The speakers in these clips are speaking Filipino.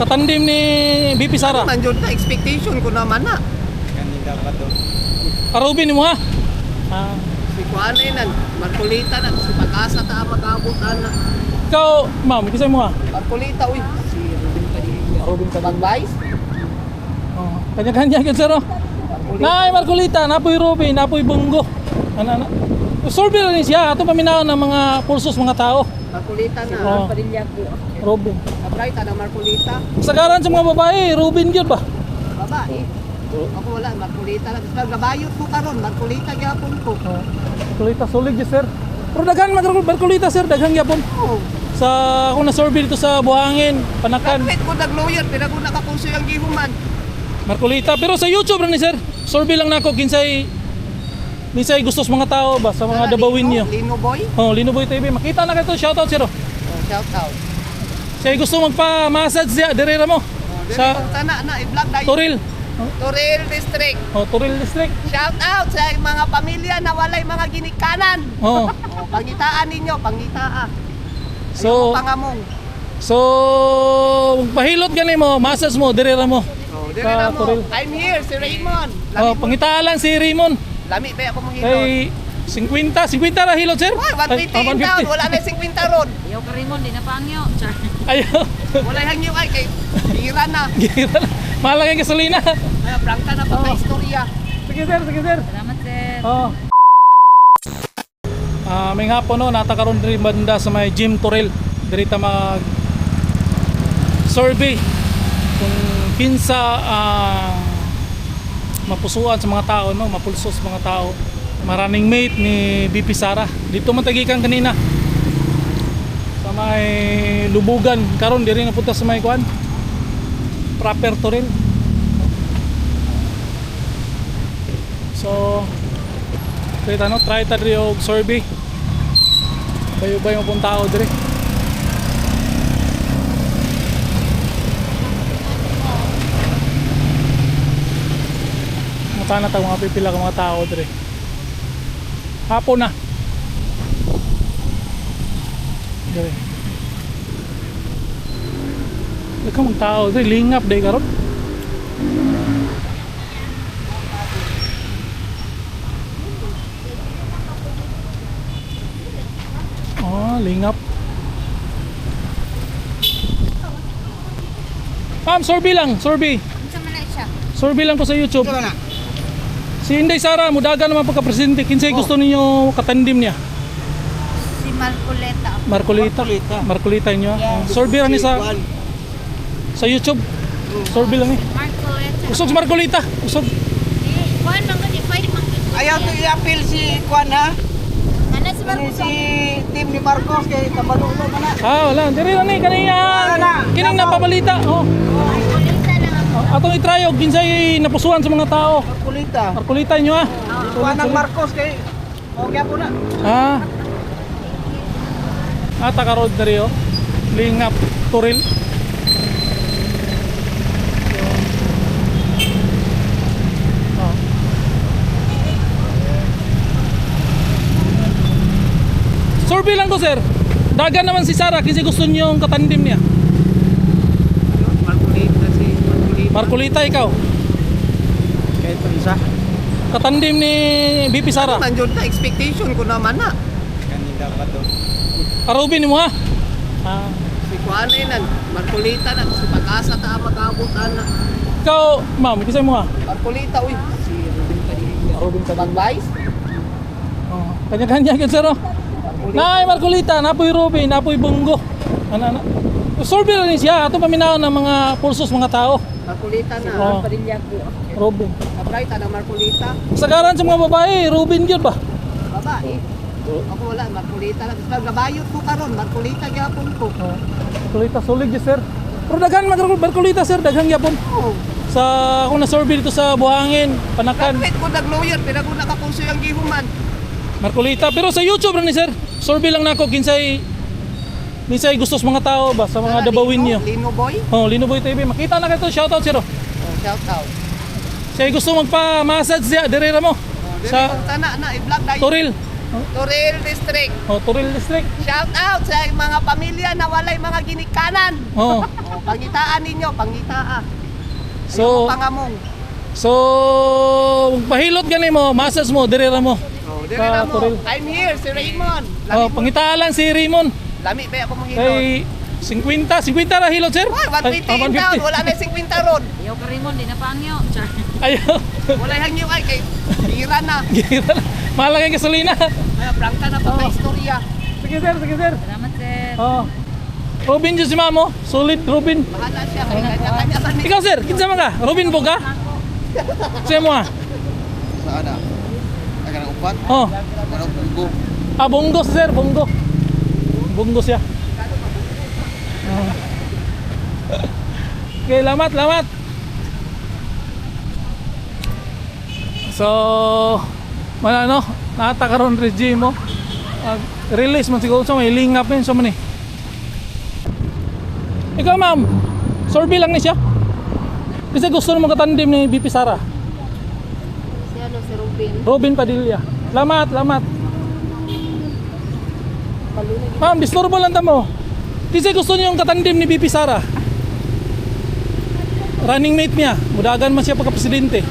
katandim ni BP Sara. Nandiyon na, expectation ko naman na. Kanina pa to. Arubin mo ha. Si Kuanay na, Marcolita na, si Pag-asa ta mag-abutan na. Ikaw, ma'am, kisay mo ha. Marcolita, uy. Si Rubin Padilla. Arubin ka din. Mag-vice? Kanya-kanya yun sir. Nay, Marcolita, napoy Robin, napoy Bungo. Ano. Solve lang siya. Ito paminaw ng mga pulsos mga tao. Marcolita na. Oo. Padilla ko. Robin. Mag-right na Marcolita. Sagaran sa mga babae, Robin yun ba? Babae. Ako wala, Marcolita lang. Tapos gabayot ko karon, Marcolita gyapon ko. Marcolita, solid yun sir. Pero daghan Marcolita sir, daghang yapon. Oo. Sa ako na survey dito sa Buhangin, Panakan, Graduate ko nag-lawyer, pero ko nakapuso yung gihuman. Marcolita. Pero sa YouTube lang ni sir. Survey lang nako kinsay gusto sa mga tao ba sa mga dabawin niyo. Lino Boy. Linoboy TV. Makita na kayo, shoutout sir. Shout out. Siya gusto magpa-massage siya, direra mo. Sa Sana na, i-vlog na yun. Toril. Toril District. Toril District. Shout out sa mga pamilya na walay mga ginikanan. Oh. Pangitaan ninyo, pangitaan. So, Pangamong. so pahilot gani mo, massage mo, direra mo. Dire na mo. Toril. I'm here, si Raymond. Pangitaan lang si Raymond. Lami ba ako mong hilot? Kay 50 ra hilot sir. Oy, 150 in town, wala na 50 ron. Ayaw ka rin mo, di na pangyo. Char. Ayaw. Wala hangyo ay kay ira na. Gira na. Mahal ang gasolina. Ay, prangka na pa ka istorya. Sige sir. Salamat, sir. May nga po no, natakaroon din banda sa may Gym Toril. Dirita mag survey kung kinsa mapusuan sa mga tao no, mapulsos sa mga tao. Maraming mate ni BP Sara. Dito man tagikan kanina. Sa may Lubugan, karon diri na punta sa may kuan. Proper Toril. So, kita no, try ta diri og survey. Bayo-bayo pong tao diri. Mata na tayo mga pipila ka mga tao diri. Hapon na. Diri. Ikaw mga tao diri, lingap dahil karon. Lingap. Ma'am, survey lang, survey. Unsa man na siya? Survey lang po sa YouTube. Si Inday Sara, mudaga naman pagka-presidente. Kinsay gusto ninyo katandim niya? Si Marcoleta. Marcolita niyo. Survey lang ni sa YouTube. Survey lang ni. Marcoleta. Usog si Marcolita. Usog. Kuan man gani, pwede man gani. Ayaw to i-appeal si Kuan ha. Ano si Marcoleta? Team ni Marcos kay kabalulo man na. Wala. Diri lang ni kanina. Kining napabalita. Marcoleta lang ako. Atong i-try og kinsay napusuan sa mga tao. Marcolita. Marcolita niyo ha. Kuan ng Marcos kay okay po na. Takarod na rin Lingap Toril. Survey lang to sir. Dagan naman si Sara kasi gusto niyo yung katandim niya. Marcolita si Marcolita. Marcolita ikaw. Kay isa. Katandim ni BP Sara. Nandiyon na, expectation ko naman na. Kanina pa to. Arubin mo ha. Si Kuanay na, Marcolita na, si Pag-asa ta mag-abutan na. Ikaw, ma'am, kisay mo ha. Marcolita, uy. Si Rubin Padilla. Arubin ka. Mag-vice? Kanya-kanya yun sir. Nay, Marcolita, napoy Robin, napoy Bungo. Ano. Survey lang siya. Ito paminaw ng mga pulsos mga tao. Marcolita na, Oo. Padilla ko. Robin. Mag-right na Marcolita. Sagaran sa mga babae, Robin yun ba? Babae. Ako wala, Marcolita lang. Tapos gabayot ko karon, Marcolita gyapon ko. Marcolita, solid yun sir. Pero daghan Marcolita sir, daghang yapon. Oo. Sa ako na survey dito sa Buhangin, Panakan, Graduate ko nag-lawyer, pero ko nakapuso yung gihuman. Marcolita. Pero sa YouTube lang ni sir. Survey lang nako kinsay gusto sa mga tao ba sa mga dabawin niyo. Lino Boy. Linoboy TV. Makita na kayo, shoutout sir. Shout out. Siya gusto magpa-massage siya, direra mo. Sa Sana na, i-vlog na yun. Toril. Toril District. Oh, Toril District. Shout out sa mga pamilya na walay mga ginikanan. Oh. Oh, pangitaan ninyo, pangitaan. So, Pangamong. so pahilot gani mo, masas mo, dirira mo. Oh, dire Sa na mo. Toril. I'm here, si Raymond. Oh, pangitaalan si Raymond. Lami ba ako mong hilot? Kay 50 ra hilot, sir. Uy, Ay, 150 in town, wala na 50 ron. Ayaw ka rin mo, di na pangyo. Char. Ayaw. Wala hangyo ay kay tira na. Gira na. Mahal ang gasolina. Ay, prangka na pa istorya. Sige, sir, sige, sir. Salamat, sir. Oh. Robin dyan si mamo. Solid, Robin. Bahala siya, kay kanya-kanya man ni. Ikaw, sir, kinsa man ka? Robin po ka? Siya mo ha? Saan na? Ay ka ng upat? Oh. Ano bunggo? Ah, bonggo, sir, bonggo. Bonggo siya. Oh. Okay, lamat, lamat. So, ano, natakaroon regime mo. Release man siguro sa may lingap yun sa man eh. Ikaw ma'am, survey lang ni siya. Kasi gusto mo katandem ni BP Sara. Si ano, si Robin. Robin Padilla. Lamat, lamat. Ma'am, disturbo lang tamo. Kasi gusto niyo yung katandem ni BP Sara. Running mate niya. Mudagan man siya pagka-presidente.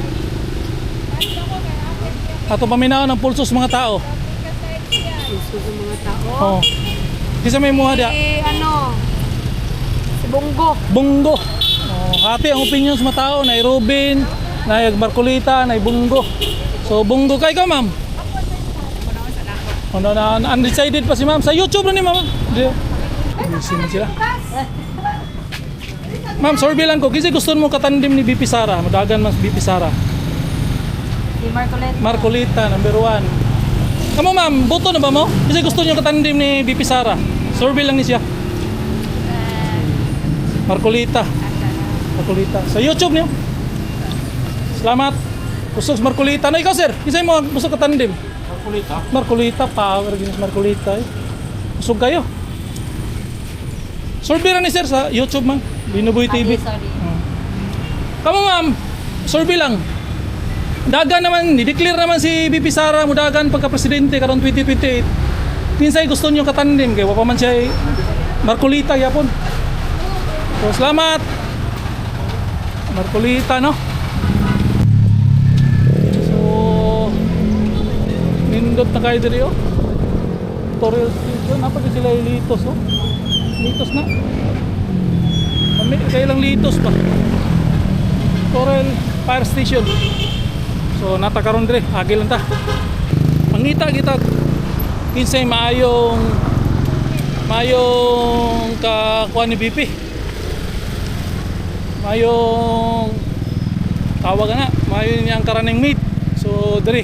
Ato paminaw ng pulso sa mga tao. Gusto sa mga tao. Oh. Kasi may muha dia. ano, si Bongo. Bunggo. Oh, hati ang opinion sa mga tao. Na Robin, na Marcolita, na Bunggo. So Bunggo kay ka ma'am. Ano na undecided pa si ma'am. Sa YouTube na ni ma'am. Busy na sila. Ma'am, survey lang ko. Kasi gusto mo katandem ni BP Sara. Mudagan man si BP Sara. Si Marcoleta. Marcolita, number 1. Kamu ma'am, boto na ba mo? Kasi gusto niyo katandem ni BP Sara. Survey lang ni siya. Marcolita. Marcolita. Sa YouTube niyo. Salamat. Gusto sa Marcolita. Ano ikaw sir? Isa mo gusto katandem? Marcolita. Marcolita, power ginis Marcolita eh. Gusto kayo? Survey lang ni sir sa YouTube man. Binuboy TV. Sorry. Kamu ma'am, survey lang. Dagan naman, ni-declare naman si BP Sara mudagan pagka-presidente karon 2028. Kinsay gusto niyo katandem kay wa pa man siya Marcolita yapon. So salamat. Marcolita no. So nindot na kayo diri oh. Tutorial station napag sila litos oh. Litos na. Kami kay lang litos pa. Tutorial fire station. So natakaron dire, agi lang ta. Mangita kita kinsay maayong kakuha ni BP. Maayong tawag na, maayo niyang running mate. So dire.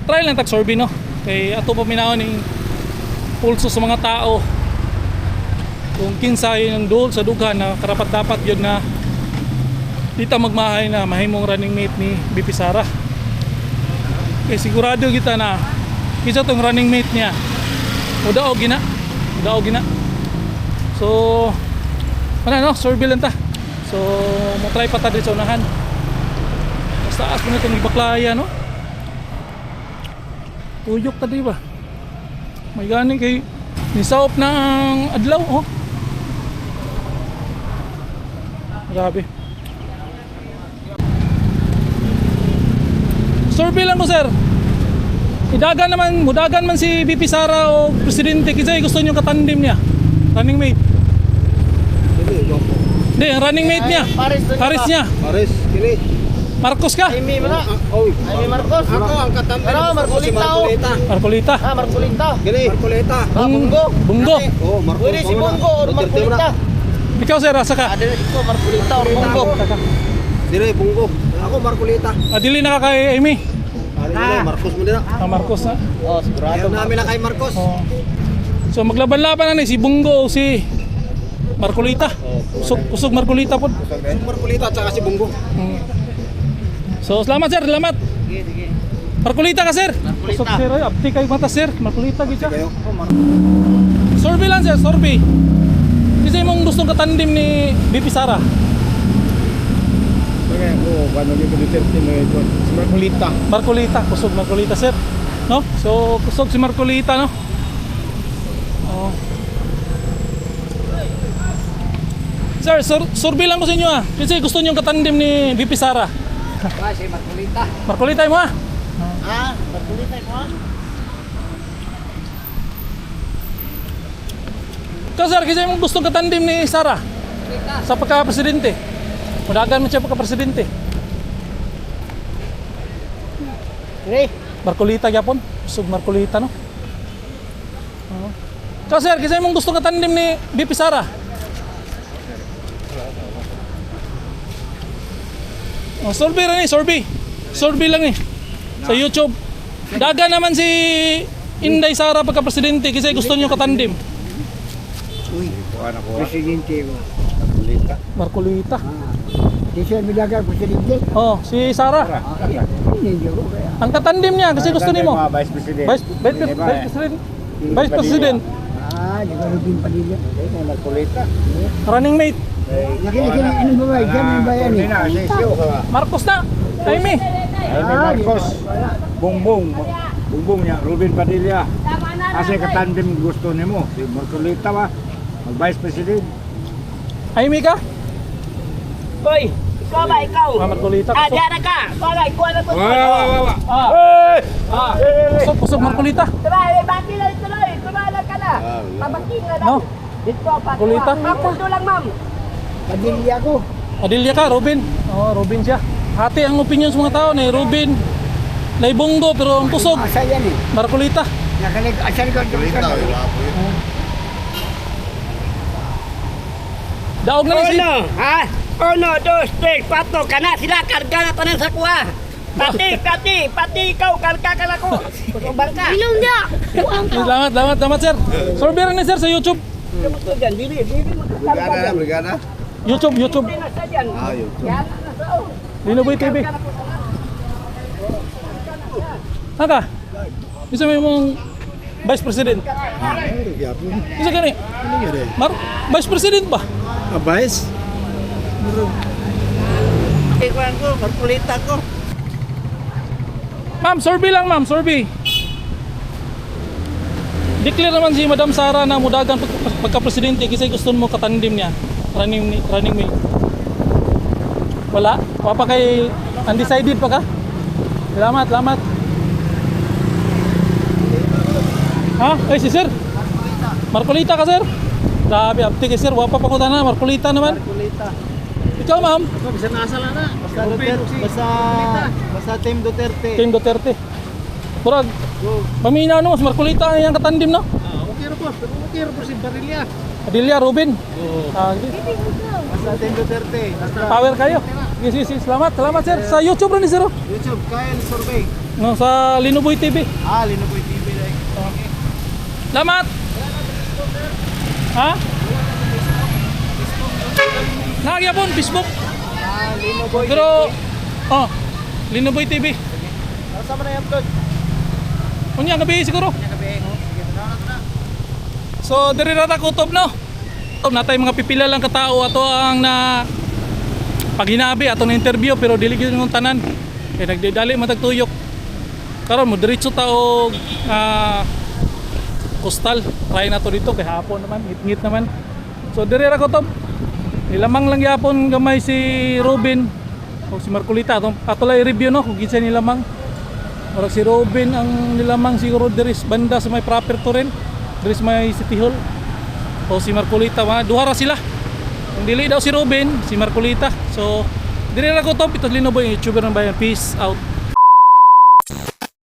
Try lang tag survey no. Kay ato pa minahon ning pulso sa mga tao. Kung kinsay ng duol sa dughan na karapat dapat yun na dito magmahay na mahimong running mate ni BP Sara. Kaya sigurado kita na kisa tong running mate niya udaog gina. So ano no, survey lang ta. So mo try pa ta dito sa unahan. Mas taas mo na itong ibaklaya no. Tuyok ta di ba? May gani kay nisaop na ang adlaw oh. Grabe. Survey lang ko sir. Mudagan man si BP Sara o presidente kasi gusto niyo katandem niya. Running mate. Hindi, running mate niya. Paris niya. Paris, kini. Marcos ka? Imi mo na. Oh, Imi Marcos. ako ang katambay. Pero Marcolita. Marcolita. Marcolita. Gini. Marcoleta. Bunggo. Bunggo. Oh, Marcos. Pwede si Bunggo o Marcolita. Ikaw sir, asa ka? Ada ito Marcolita o Bunggo. Dire, Bunggo. Ako Marcoleta. Adili na ka kay Amy. Dire, Marcos mo dira. Marcos na. Oh, sigurado. Ayaw namin na kay Marcos. Oh. So maglaban-laban na ni si Bunggo o si Marcolita. Usog Marcolita po. Si Marcoleta at saka si Bunggo. So salamat sir, salamat. Sige, sige. Marcolita ka sir. Usog sir, ay apti kayo mata sir. Marcolita gid siya. Kayo. Survey lang sir, survey. Kasi mong gustong katandem ni BP Sara. Okay, oh, paano yung producer si Marcoleta? Marcolita, kusog Marcolita sir. No? So kusog si Marcolita, no? Oh. Sir, survey lang ko sa inyo ah. Kasi gusto niyo katandem ni VP Sara. Ah, si Marcolita. Marcolita mo ah. Ah, Marcolita mo ah. Sir, kasi mo gusto katandem ni Sara sa pagka-presidente. Mudagan mo siya pagka-presidente. Marcolita gyapon. Kusog Marcolita, no? Oo. Sir, kasi mo gusto katandem ni VP Sara. Oh, survey rin eh, survey. Survey lang eh. Sa YouTube. Daga naman si Inday Sara pagka-presidente kasi gusto niyo katandem. Presidente mo. Marcolita. Di siya milaga presidente. Oh, si Sara. Hindi ko kaya. Ang katandem niya kasi gusto nimo. Vice President. Vice President. Ah, di ko rin Padilla. Marcolita. Running mate. Nakikita ano ba ba? Diyan may bayan eh. Marcos na. Jaime. Jaime Marcos. Bongbong. Bongbong niya. Ruben Padilla. Kasi katandem gusto nimo. Si Marcolita ba? Mag-Vice President. Jaime ka? Hoy, ikaw ba ikaw? Marcolita. Ah, diyan ka. Wala, ikuha na po. Kusog Marcolita. Tuloy, bati lang tuloy. Tuloy ka na. Pabati na No. daw. Dito pa. Kulita. Mapundo lang, ma'am. Padilla ko. Adilya ka, Robin. Oh, Robin siya. Hati ang opinion sa mga tao ni Robin. Laibonggo pero ang kusog Asa yan eh. Marcolita. Nakalig, asan ko? Daog na ni si Uno, ha? 1, 2, 3, 4 ka na. Sila, karga na tanan sa kuha. Pati ikaw, karga ka na ko. Bangka. Bilong niya. Salamat sir. Survey rin ni sir sa YouTube. Ito dyan, bili mo. Brigada. YouTube. Bili na sa dyan. YouTube. Yan na sa o. Linoboy TV. Naka. Bisa mo yung Vice President. Bisa gani. Vice President ba? Vice? Ikuan ko, Marcolita ko. Ma'am, survey lang ma'am, survey. Declare naman si Madam Sara na mudagan pagka-presidente kasi gusto mo katandem niya. Running mate. Wala? Papa kay undecided pa ka? Salamat. Ha? Ay si sir? Marcolita ka sir? Grabe, abti kay sir. Wapa pa ko na, Marcolita naman. Marcolita. Ikaw ma'am? Bisa nasa lang na. Basta Team Duterte. Team Duterte. Murag, pamina no, mas Marcolita yung katandem no? Okay po si Barilla. Adilya, Robin. Sige. Basta Team Duterte. Basta Power kayo. Sige. Salamat sir. Sa YouTube rin ni sir. YouTube, Kyle Survey. No, sa Linoboy TV. Linoboy TV like. Salamat. Ha? Nagyapon Facebook. Linoboy. Pero Linoboy TV. Sama na i-upload. Unya gabi siguro. So diri ra ta kutob no. Natay mga pipila lang katao ato ang na paghinabi ato na interview pero dili gyud ng tanan. Kay nagdidali matagtuyok. Karon mo diretso ta og coastal. Try na to dito kay hapon naman, ngit naman. So diri ra kutob. Nilamang lang yapon gamay si Robin o si Marcolita ato lay review no kung kinsa nilamang. Ora si Robin ang nilamang siguro diri sa banda sa may proper to rin. Diri sa may City Hall. O si Marcolita, duha ra sila. Kung dili daw si Robin, si Marcolita. So diri ra kutob ito Linoboy, YouTuber ng bayan. Peace out.